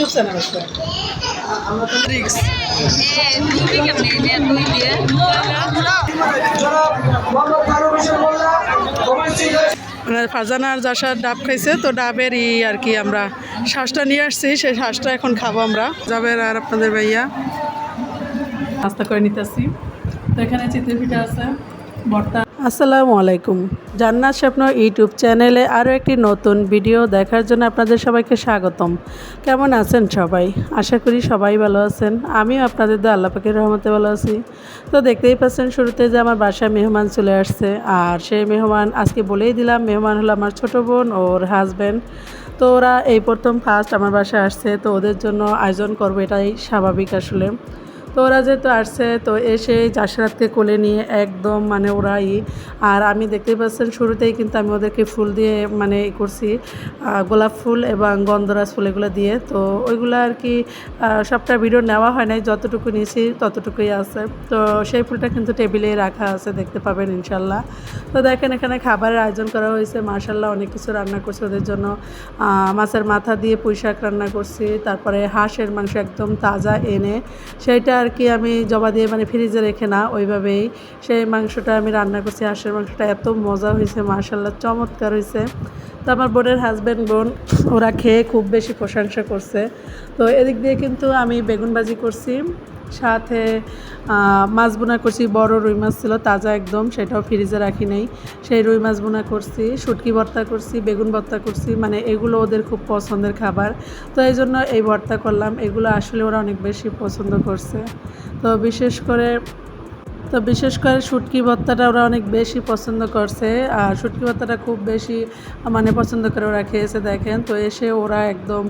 YouTube channel আছে আমরা তো রিক্স ফারজানা আর জাসার ডাব খাইছে তো ডাবের আর কি আমরা শ্বাসটা নিয়ে আসছি সেই শ্বাসটা এখন খাবো আমরা যাবের আর আপনাদের ভাইয়া নাস্তা করে নিতেছি তো এখানে চিতই পিঠা আছে ভর্তা। আসসালামু আলাইকুম, জান্নাত স্বপ্ন ইউটিউব চ্যানেলে আরও একটি নতুন ভিডিও দেখার জন্য আপনাদের সবাইকে স্বাগতম। কেমন আছেন সবাই? আশা করি সবাই ভালো আছেন। আমিও আপনাদের দোয়া আল্লাহ পাকের রহমতে ভালো আছি। তো দেখতেই পাচ্ছেন শুরুতে যে আমার বাসায় মেহমান চলে আসছে, আর সেই মেহমান আজকে বলেই দিলাম মেহমান হলো আমার ছোটো বোন ওর হাজব্যান্ড। তো ওরা এই প্রথম ফার্স্ট আমার বাসায় আসছে, তো ওদের জন্য আয়োজন করবো এটাই স্বাভাবিক আসলে। তো ওরা যেহেতু আসছে তো এসে জাসরাতকে কোলে নিয়ে একদম মানে ওরাই, আর আমি দেখতেই পাচ্ছেন শুরুতেই কিন্তু আমি ওদেরকে ফুল দিয়ে মানে করছি, গোলাপ ফুল এবং গন্ধরাজ ফুল এগুলো দিয়ে। তো ওইগুলো আর কি সবটা ভিডিও নেওয়া হয় নাই, যতটুকু নিয়েছি ততটুকুই আছে। তো সেই ফুলটা কিন্তু টেবিলে রাখা আছে, দেখতে পাবেন ইনশাল্লাহ। তো দেখেন এখানে খাবারের আয়োজন করা হয়েছে, মাশাল্লাহ অনেক কিছু রান্না করছে ওদের জন্য। মাছের মাথা দিয়ে পুঁই শাক রান্না করছি, তারপরে হাঁসের মাংস একদম তাজা এনে সেইটা আর কি আমি জবা দিয়ে মানে ফ্রিজে রেখে না ওইভাবেই সেই মাংসটা আমি রান্না করছি। হাঁসের মাংসটা এত মজা হয়েছে, মাশাল্লাহ চমৎকার হয়েছে। তো আমার বোনের হাজব্যান্ড বোন ওরা খেয়ে খুব বেশি প্রশংসা করছে। তো এদিক দিয়ে কিন্তু আমি বেগুন ভাজি করছি, সাথে মাছ বোনা করছি। বড় রুই মাছ ছিল তাজা একদম, সেটাও ফ্রিজে রাখি নেই, সেই রুই মাছ বোনা করছি। শুটকি ভর্তা করছি, বেগুন ভর্তা করছি, মানে এগুলো ওদের খুব পছন্দের খাবার, তো এই জন্য এই ভর্তা করলাম। এগুলো আসলে ওরা অনেক বেশি পছন্দ করছে। তো বিশেষ করে শুটকি ভর্তাটা ওরা অনেক বেশি পছন্দ করছে, আর শুটকি ভর্তাটা খুব বেশি মানে পছন্দ করে ওরা খেয়েছে। দেখেন তো এসে ওরা একদম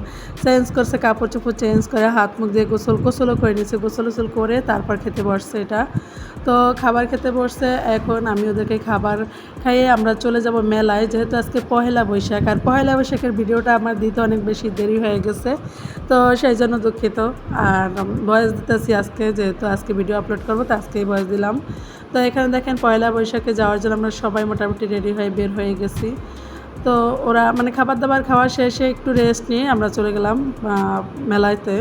চেঞ্জ করছে, কাপড় চোপড় চেঞ্জ করে হাত মুখ দিয়ে গোসলও করে নিয়েছে, গোসল করে তারপর খেতে বসছে এটা। তো খাবার খেতে বসছে, এখন আমি ওদেরকে খাবার খাইয়ে আমরা চলে যাব মেলায়, যেহেতু আজকে পহেলা বৈশাখ, আর পহেলা বৈশাখের ভিডিওটা আমার দিতে অনেক বেশি দেরি হয়ে গেছে, তো সেই জন্য দুঃখিত। আর ভয়েস দিতেছি আজকে, যেহেতু আজকে ভিডিও আপলোড করবো তো আজকেই ভয়েস দিলাম। তো এখানে দেখেন পয়লা বৈশাখে যাওয়ার জন্য আমরা সবাই মোটামুটি রেডি হয়ে বের হয়ে গেছি। তো ওরা মানে খাবার দাবার খাওয়া শেষে একটু রেস্ট নিয়ে আমরা চলে গেলাম মেলাতে।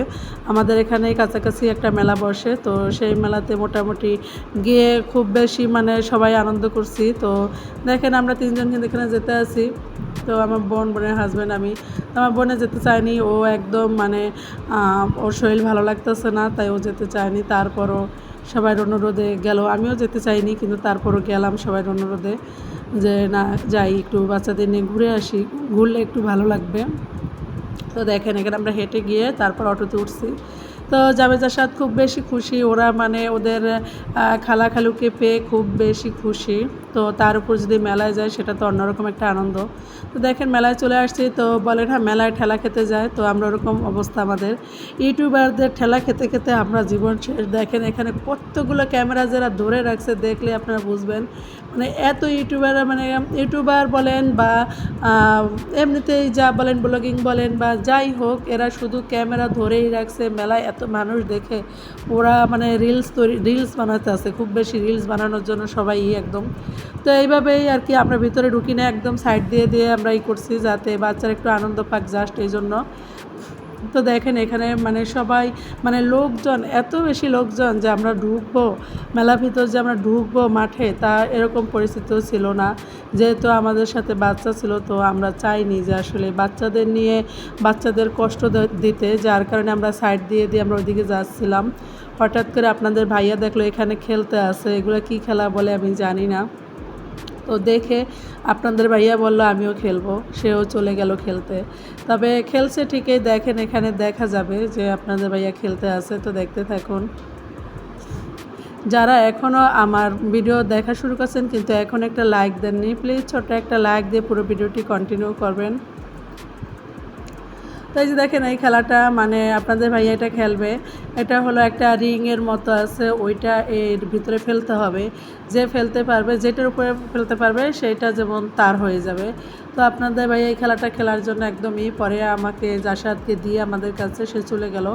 আমাদের এখানে কাছাকাছি একটা মেলা বসে, তো সেই মেলাতে মোটামুটি গিয়ে খুব বেশি মানে সবাই আনন্দ করছি। তো দেখেন আমরা তিনজন কিন্তু এখানে যেতে আছি, তো আমার বোনের হাজব্যান্ড আমি। আমার বোনে যেতে চায়নি, ও একদম মানে ওর শরীর ভালো লাগতেছে না, তাই ও যেতে চায়নি। তারপরও সবার অনুরোধে গেল, আমিও যেতে চাইনি কিন্তু তারপরও গেলাম সবার অনুরোধে, যে না যাই একটু বাচ্চাদের নিয়ে ঘুরে আসি, ঘুরলে একটু ভালো লাগবে। তো দেখেন এখানে আমরা হেঁটে গিয়ে তারপর অটোতে উঠছি। তো জাবেদার সাথে খুব বেশি খুশি ওরা, মানে ওদের খালাখালুকে পেয়ে খুব বেশি খুশি। তো তার উপর যদি মেলায় যায় সেটা তো অন্যরকম একটা আনন্দ। তো দেখেন মেলায় চলে আসছি, তো বলেন হ্যাঁ মেলায় ঠেলা খেতে যায়, তো আমরা ওরকম অবস্থা আমাদের। ইউটিউবারদের ঠেলা খেতে খেতে আমরা জীবন শেষ। দেখেন এখানে কতগুলো ক্যামেরা যারা ধরে রাখছে, দেখলে আপনারা বুঝবেন মানে এত ইউটিউবার বলেন বা এমনিতেই যা বলেন ব্লগিং বলেন বা যাই হোক, এরা শুধু ক্যামেরা ধরেই রাখছে। মেলায় এত মানুষ দেখে ওরা মানে রিলস বানাতে আছে, খুব বেশি রিলস বানানোর জন্য সবাই একদম। তো এইভাবেই আর কি আমরা ভিতরে ঢুকি না, একদম সাইড দিয়ে আমরা করছি যাতে বাচ্চারা একটু আনন্দ পাক, জাস্ট এই জন্য। তো দেখেন এখানে মানে সবাই মানে লোকজন, এত বেশি লোকজন যে আমরা ঢুকবো মেলার ভিতর, যে আমরা ঢুকবো মাঠে, তা এরকম পরিস্থিতিও ছিল না। যেহেতু আমাদের সাথে বাচ্চা ছিল, তো আমরা চাইনি যে আসলে বাচ্চাদের কষ্ট দিতে, যার কারণে আমরা সাইড দিয়ে আমরা ওইদিকে যাচ্ছিলাম। হঠাৎ করে আপনাদের ভাইয়া দেখলো এখানে খেলতে আছে, এগুলো কি খেলা বলে আমি জানি না। তো দেখে আপনাদের ভাইয়া বলল আমিও খেলবো, সেও চলে গেল খেলতে। তবে খেলছে ঠিকই, দেখেন এখানে দেখা যাবে যে আপনাদের ভাইয়া খেলতে আছে, তো দেখতে থাকুন। যারা এখনও আমার ভিডিও দেখা শুরু করছেন কিন্তু এখন একটা লাইক দেননি, প্লিজ ছোট্ট একটা লাইক দিয়ে পুরো ভিডিওটি কন্টিনিউ করবেন। তো এই যে দেখেন এই খেলাটা মানে আপনাদের ভাইয়া এটা খেলবে, এটা হলো একটা রিংয়ের মতো আছে, ওইটা এর ভিতরে ফেলতে হবে। যে ফেলতে পারবে, যেটার উপরে ফেলতে পারবে সেইটা যেমন তার হয়ে যাবে। তো আপনাদের ভাইয়া এই খেলাটা খেলার জন্য একদমই পরে আমাকে জাসাদকে দিয়ে আমাদের কাছে সে চলে গেল,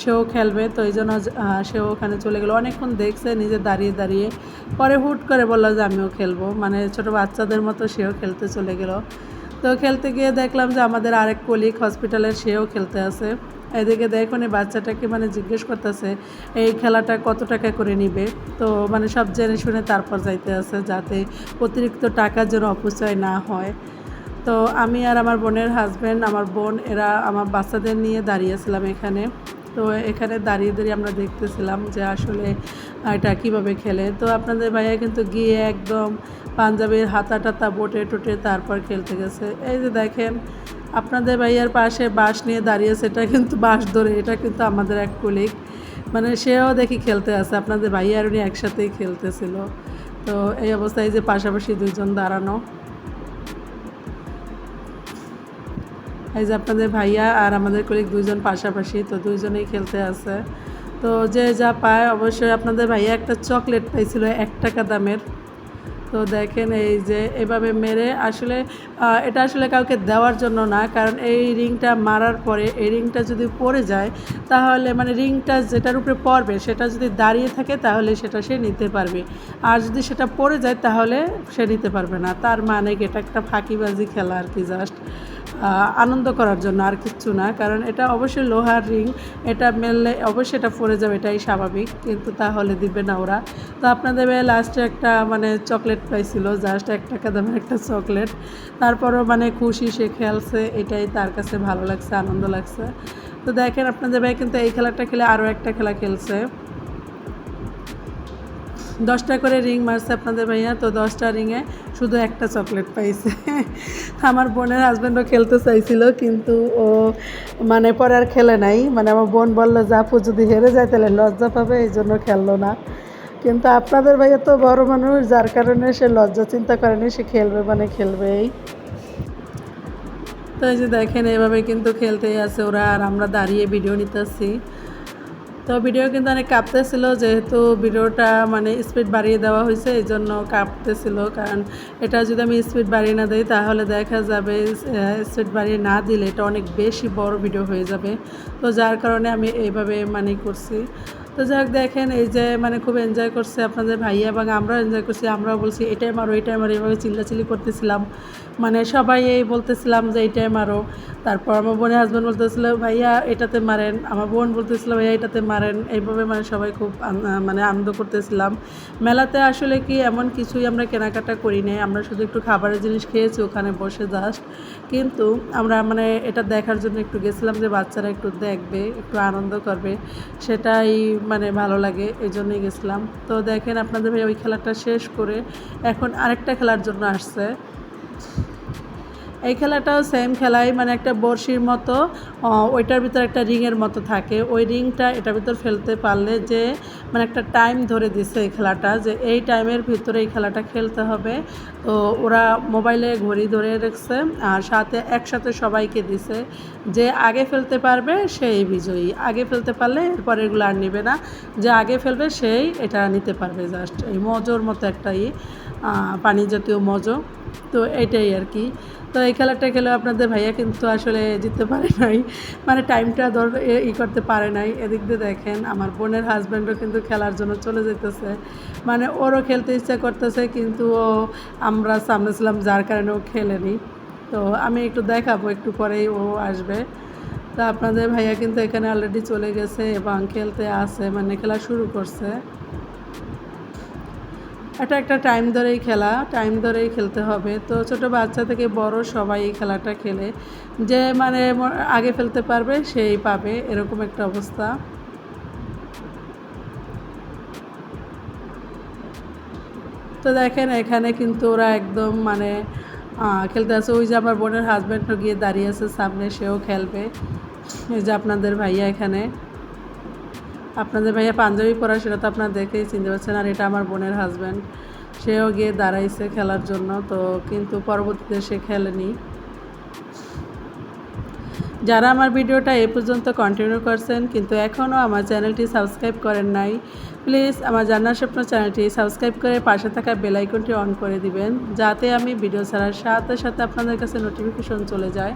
সেও খেলবে। তো এই জন্য সেও ওখানে চলে গেলো, অনেকক্ষণ দেখছে নিজে দাঁড়িয়ে। পরে হুট করে বললো যে আমিও খেলবো, মানে ছোটো বাচ্চাদের মতো সেও খেলতে চলে গেল। তো খেলতে গিয়ে দেখলাম যে আমাদের আরেক কলিগ হসপিটালের সেও খেলতে আছে। এদিকে দেখুন এই বাচ্চাটাকে মানে জিজ্ঞেস করতেছে এই খেলাটা কত টাকা করে নিবে। তো মানে সব জেনে শুনে তারপর যাইতে আছে যাতে অতিরিক্ত টাকা যেন অপচয় না হয়। তো আমি আর আমার বোনের হাজব্যান্ড, আমার বোন এরা আমার বাচ্চাদের নিয়ে দাঁড়িয়েছিলাম এখানে। তো এখানে দাঁড়িয়ে দাঁড়িয়ে আমরা দেখতেছিলাম যে আসলে এটা কীভাবে খেলে। তো আপনাদের ভাইয়া কিন্তু গিয়ে একদম পাঞ্জাবির হাতা টাতা বটে টুটে তারপর খেলতে গেছে। এই যে দেখেন আপনাদের ভাইয়ার পাশে বাঁশ নিয়ে দাঁড়িয়েছে, এটা কিন্তু বাঁশ ধরে, এটা কিন্তু আমাদের এক কলিগ, মানে সেও দেখি খেলতে আছে। আপনাদের ভাইয়া আর উনি একসাথেই খেলতেছিল। তো এই অবস্থায় যে পাশাপাশি দুইজন দাঁড়ানো, এই যে আপনাদের ভাইয়া আর আমাদের কলিগ দুইজন পাশাপাশি, তো দুইজনেই খেলতে আছে। তো যে যা পায়, অবশ্যই আপনাদের ভাইয়া একটা চকলেট পাইছিল 1 টাকা দামের। তো দেখেন এই যে এভাবে মেরে আসলে এটা আসলে কাউকে দেওয়ার জন্য না, কারণ এই রিংটা মারার পরে এই রিংটা যদি পড়ে যায় তাহলে মানে রিংটা যেটার উপরে পড়বে সেটা যদি দাঁড়িয়ে থাকে তাহলে সেটা সে নিতে পারবে, আর যদি সেটা পড়ে যায় তাহলে সে নিতে পারবে না। তার মানে এটা একটা ফাঁকিবাজি খেলা আর কি, জাস্ট আনন্দ করার জন্য, আর কিচ্ছু না। কারণ এটা অবশ্যই লোহার রিং, এটা মেললে অবশ্যই এটা পড়ে যাবে, এটাই স্বাভাবিক, কিন্তু তাহলে দিবে না ওরা। তো আপনাদের লাস্টে একটা মানে চকলেট পাইছিল, জাস্ট 1 টাকা দামের একটা চকলেট। তারপরও মানে খুশি, সে খেলছে, এটাই তার কাছে ভালো লাগছে, আনন্দ লাগছে। তো দেখেন আপনাদের ভাই কিন্তু এই খেলাটা খেলে আরও একটা খেলা খেলছে। 10টা করে রিং মারছে আপনাদের ভাইয়া, তো 10টা রিংয়ে শুধু একটা চকলেট পাইছে। আমার বোনের হাজব্যান্ডও খেলতে চাইছিল, কিন্তু ও মানে পরে আর খেলে নাই। মানে আমার বোন বললো যে আপু যদি হেরে যায় তাহলে লজ্জা পাবে, এই জন্য খেললো না। কিন্তু আপনাদের ভাইয়া তো বড় মানুষ, যার কারণে সে লজ্জা চিন্তা করেনি, সে খেলবে মানে খেলবেই। তো এই যে দেখেন এভাবে কিন্তু খেলতেই আছে ওরা, আর আমরা দাঁড়িয়ে ভিডিও নিতেছি। তো ভিডিও কিন্তু অনেক কাঁপতেছিল, যেহেতু ভিডিওটা মানে স্পিড বাড়িয়ে দেওয়া হয়েছে, এই জন্য কাঁপতেছিল। কারণ এটা যদি আমি স্পিড বাড়িয়ে না দিই তাহলে দেখা যাবে স্পিড বাড়িয়ে না দিলে এটা অনেক বেশি বড় ভিডিও হয়ে যাবে। তো যার কারণে আমি এইভাবে মানে করছি। তো যাক দেখেন এই যে মানে খুব এনজয় করছে আপনাদের ভাইয়া, এবং আমরাও এনজয় করছি। আমরাও বলছি এটাই মারো, এটাই মারো, এভাবে চিল্লাচিল্লি করতেছিলাম। মানে সবাই এই বলতেছিলাম যে এইটাই মারো। তারপর আমার বোনের হাজব্যান্ড বলতেছিল ভাইয়া এটাতে মারেন, আমার বোন বলতেছিল ভাইয়া এটাতে মারেন। এইভাবে মানে সবাই খুব মানে আনন্দ করতেছিলাম। মেলাতে আসলে কি এমন কিছুই আমরা কেনাকাটা করি নাই, আমরা শুধু একটু খাবারের জিনিস খেয়েছি ওখানে বসে জাস্ট। কিন্তু আমরা মানে এটা দেখার জন্য একটু গেছিলাম যে বাচ্চারা একটু দেখবে, একটু আনন্দ করবে, সেটাই মানে ভালো লাগে, এই জন্যই গেছিলাম। তো দেখেন আপনাদের ভাই ওই খেলাটা শেষ করে এখন আরেকটা খেলার জন্য আসছে। এই খেলাটাও সেম খেলাই, মানে একটা বড়শির মতো, ওইটার ভিতর একটা রিংয়ের মতো থাকে, ওই রিংটা এটার ভিতর ফেলতে পারলে যে মানে একটা টাইম ধরে দিছে এই খেলাটা, যে এই টাইমের ভিতরে এই খেলাটা খেলতে হবে। তো ওরা মোবাইলে ঘড়ি ধরে রাখছে, আর সাথে একসাথে সবাইকে দিছে, যে আগে ফেলতে পারবে সেই বিজয়ী। আগে ফেলতে পারলে এরপর এগুলো আর নেবে না, যে আগে ফেলবে সেই এটা নিতে পারবে। জাস্ট এই মজোর মতো একটা পানি জাতীয় মজো, তো এইটাই আর কি। তো এই খেলাটা খেলে আপনাদের ভাইয়া কিন্তু আসলে জিততে পারে নাই, মানে টাইমটা করতে পারে নাই। এদিক দিয়ে দেখেন আমার বোনের হাজব্যান্ডও কিন্তু খেলার জন্য চলে যেতেছে, মানে ওরও খেলতে ইচ্ছা করতেছে, কিন্তু আমরা সামনে ছিলাম যার কারণে ও খেলেনি। তো আমি একটু দেখাবো, একটু পরেই ও আসবে। তো আপনাদের ভাইয়া কিন্তু এখানে অলরেডি চলে গেছে এবং খেলতে আসে, মানে খেলা শুরু করছে। এটা একটা টাইম ধরেই খেলা, টাইম ধরেই খেলতে হবে। তো ছোট বাচ্চা থেকে বড় সবাই এই খেলাটা খেলে, যে মানে আগে ফেলতে পারবে সেই পাবে, এরকম একটা অবস্থা। তো দেখেন এখানে কিন্তু ওরা একদম মানে খেলতে আছে। ওই যে আমার বোনের হাজব্যান্ডও গিয়ে দাঁড়িয়ে আছে সামনে, সেও খেলবে। এই যে আপনাদের ভাইয়া এখানে, আপনাদের ভাইয়া পাঞ্জাবি পরা, সেটা তো আপনারা দেখেই চিনতে পারছেন। আর এটা আমার বোনের হাজব্যান্ড, সেও গিয়ে দাঁড়াইছে খেলার জন্য, তো কিন্তু পরবর্তীতে সে খেলেনি। যারা আমার ভিডিওটা এ পর্যন্ত কন্টিনিউ করছেন কিন্তু এখনও আমার চ্যানেলটি সাবস্ক্রাইব করেন নাই, প্লিজ আমার জান্নাত স্বপ্ন চ্যানেলটি সাবস্ক্রাইব করে পাশে থাকা বেল আইকনটি অন করে দিবেন, যাতে আমি ভিডিও ছাড়ার সাথে সাথে আপনাদের কাছে নোটিফিকেশন চলে যায়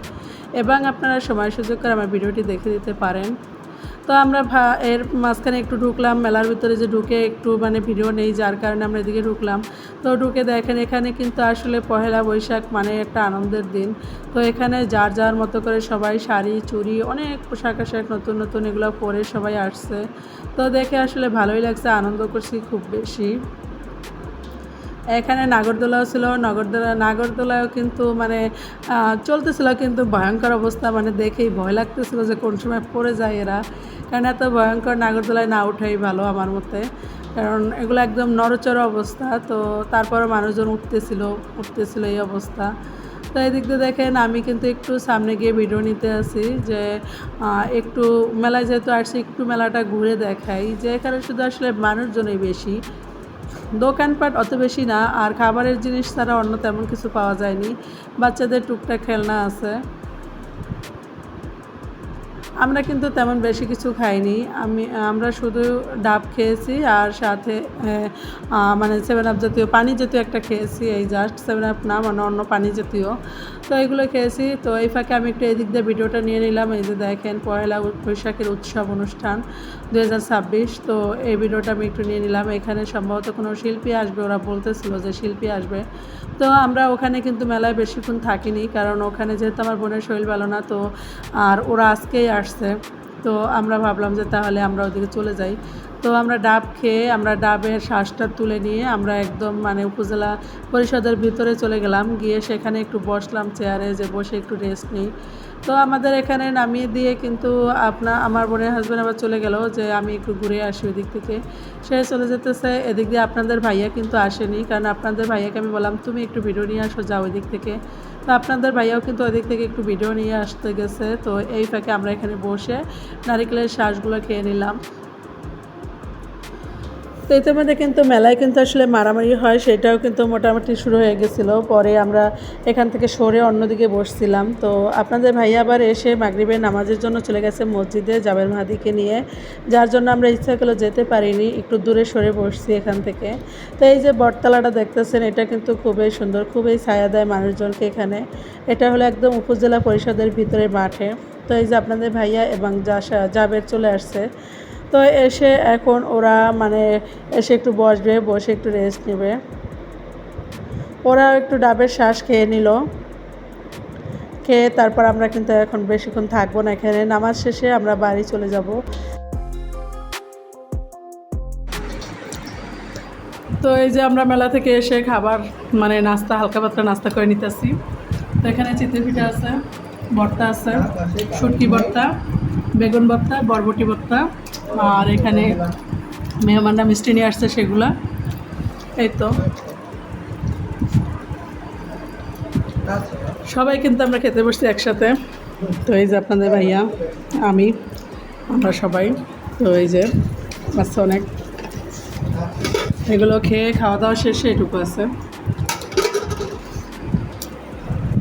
এবং আপনারা সময় সুযোগ করে আমার ভিডিওটি দেখে দিতে পারেন। তো আমরা এর মাঝখানে একটু ঢুকলাম মেলার ভিতরে, যে ঢুকে একটু মানে ভিডিও নেই, যার কারণে আমরা এদিকে ঢুকলাম। তো ঢুকে দেখেন এখানে কিন্তু আসলে পহেলা বৈশাখ মানে একটা আনন্দের দিন। তো এখানে যার যার মতো করে সবাই শাড়ি চুড়ি অনেক পোশাক আশাক নতুন নতুন এগুলো পরে সবাই আসছে। তো দেখে আসলে ভালোই লাগছে, আনন্দ করছি খুব বেশি। এখানে নাগরদোলাও ছিল, নাগরদোলাও কিন্তু মানে চলতেছিল, কিন্তু ভয়ঙ্কর অবস্থা, মানে দেখেই ভয় লাগতেছিল যে কোন সময় পড়ে যায় এরা। কারণ এত ভয়ঙ্কর নাগরদোলায় না ওঠাই ভালো আমার মতে, কারণ এগুলো একদম নড়চড় অবস্থা। তো তারপরে মানুষজন উঠতেছিল এই অবস্থা। তো এদিক দিয়ে দেখেন আমি কিন্তু একটু সামনে গিয়ে ভিডিও নিতে আসি, যে একটু মেলায় যেহেতু আসছি একটু মেলাটা ঘুরে দেখাই, যে এখানে শুধু আসলে মানুষজনই বেশি, দোকানপাট অত বেশি না, আর খাবারের জিনিস ছাড়া অন্য তেমন কিছু পাওয়া যায়নি। বাচ্চাদের টুকটাক খেলনা আছে। আমরা কিন্তু তেমন বেশি কিছু খাইনি, আমরা শুধু ডাব খেয়েছি আর সাথে মানে 7 আপ জাতীয় পানি জাতীয় একটা খেয়েছি, এই জাস্ট 7 আপ না, মানে অন্য পানি জাতীয়। তো এগুলো খেয়েছি। তো এই ফাঁকে আমি একটু এদিক দিয়ে ভিডিওটা নিয়ে নিলাম। এই যে দেখেন পয়লা বৈশাখের উৎসব অনুষ্ঠান 2026। তো এই ভিডিওটা আমি একটু নিয়ে নিলাম। এখানে সম্ভবত কোনো শিল্পী আসবে, ওরা বলতেছিল যে শিল্পী আসবে। তো আমরা ওখানে কিন্তু মেলায় বেশিক্ষণ থাকিনি, কারণ ওখানে যেহেতু আমার বোনের শরীর ভালো না, তো আর ওরা আজকেই আসছে। তো আমরা ভাবলাম যে তাহলে আমরা ওদিকে চলে যাই। তো আমরা ডাব খেয়ে আমরা ডাবের শ্বাসটা তুলে নিয়ে আমরা একদম মানে উপজেলা পরিষদের ভিতরে চলে গেলাম, গিয়ে সেখানে একটু বসলাম চেয়ারে, যে বসে একটু রেস্ট নিই। তো আমাদের এখানে নামিয়ে দিয়ে কিন্তু আমার বোনের হাজব্যান্ড আবার চলে গেল, যে আমি একটু ঘুরে আসি ওই দিক থেকে। সে চলে যেতেছে, এদিক দিয়ে আপনাদের ভাইয়া কিন্তু আসেনি, কারণ আপনাদের ভাইয়াকে আমি বললাম তুমি একটু ভিডিও নিয়ে আসো, যাও ওই দিক থেকে। তো আপনাদের ভাইয়াও কিন্তু ওই দিক থেকে একটু ভিডিও নিয়ে আসতে গেছে। তো এই ফাঁকে আমরা এখানে বসে নারিকেলের শ্বাসগুলো খেয়ে নিলাম। তো ইতিমধ্যে কিন্তু মেলায় কিন্তু আসলে মারামারি হয়, সেটাও কিন্তু মোটামুটি শুরু হয়ে গেছিলো। পরে আমরা এখান থেকে সরে অন্যদিকে বসছিলাম। তো আপনাদের ভাইয়া আবার এসে মাগরিবের নামাজের জন্য চলে গেছে মসজিদে জাবের মাহাদিকে নিয়ে, যার জন্য আমরা ইচ্ছা করলে যেতে পারিনি, একটু দূরে সরে বসছি এখান থেকে। তো এই যে বটতলাটা দেখতেছেন, এটা কিন্তু খুবই সুন্দর, খুবই ছায়া দেয় মানুষজনকে এখানে। এটা হলো একদম উপজেলা পরিষদের ভিতরে মাঠে। তো এই যে আপনাদের ভাইয়া এবং জাবের চলে আসছে। তো এসে এখন ওরা মানে এসে একটু বসবে, বসে একটু রেস্ট নেবে। ওরা একটু ডাবের শ্বাস খেয়ে নিল, খেয়ে তারপর আমরা কিন্তু এখন বেশিক্ষণ থাকবো না এখানে, নামাজ শেষে আমরা বাড়ি চলে যাব। তো এই যে আমরা মেলা থেকে এসে খাবার মানে নাস্তা, হালকা পাতলা নাস্তা করে নিতেছি। তো এখানে চিতই পিঠা আছে, ভর্তা আছে, শুটকি ভর্তা, বেগুন ভর্তা, বরবটি ভর্তা, আর এখানে মেহমানরা মিষ্টি নিয়ে আসছে সেগুলা। এই তো সবাই কিন্তু আমরা খেতে বসছি একসাথে। তো এই যে আপনাদের ভাইয়া, আমরা সবাই। তো এই যে আচ্ছা অনেক এগুলো খেয়ে খাওয়া দাওয়া শেষে এটুকু আছে।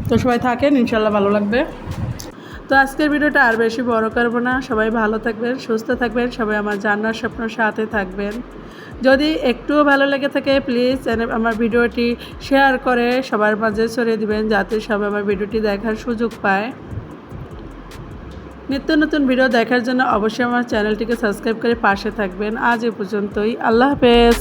তো সবাই থাকেন, ইনশাল্লাহ ভালো লাগবে। তো আজকের ভিডিওটা আর বেশি বড় করবো না। সবাই ভালো থাকবেন, সুস্থ থাকবেন, সবাই আমার জান্নার স্বপ্নের সাথে থাকবেন। যদি একটুও ভালো লেগে থাকে প্লিজ আমার ভিডিওটি শেয়ার করে সবার মাঝে ছড়িয়ে দিবেন, যাতে সবাই আমার ভিডিওটি দেখার সুযোগ পায়। নিত্য নতুন ভিডিও দেখার জন্য অবশ্যই আমার চ্যানেলটিকে সাবস্ক্রাইব করে পাশে থাকবেন। আজ এ পর্যন্তই, আল্লাহ হাফেজ।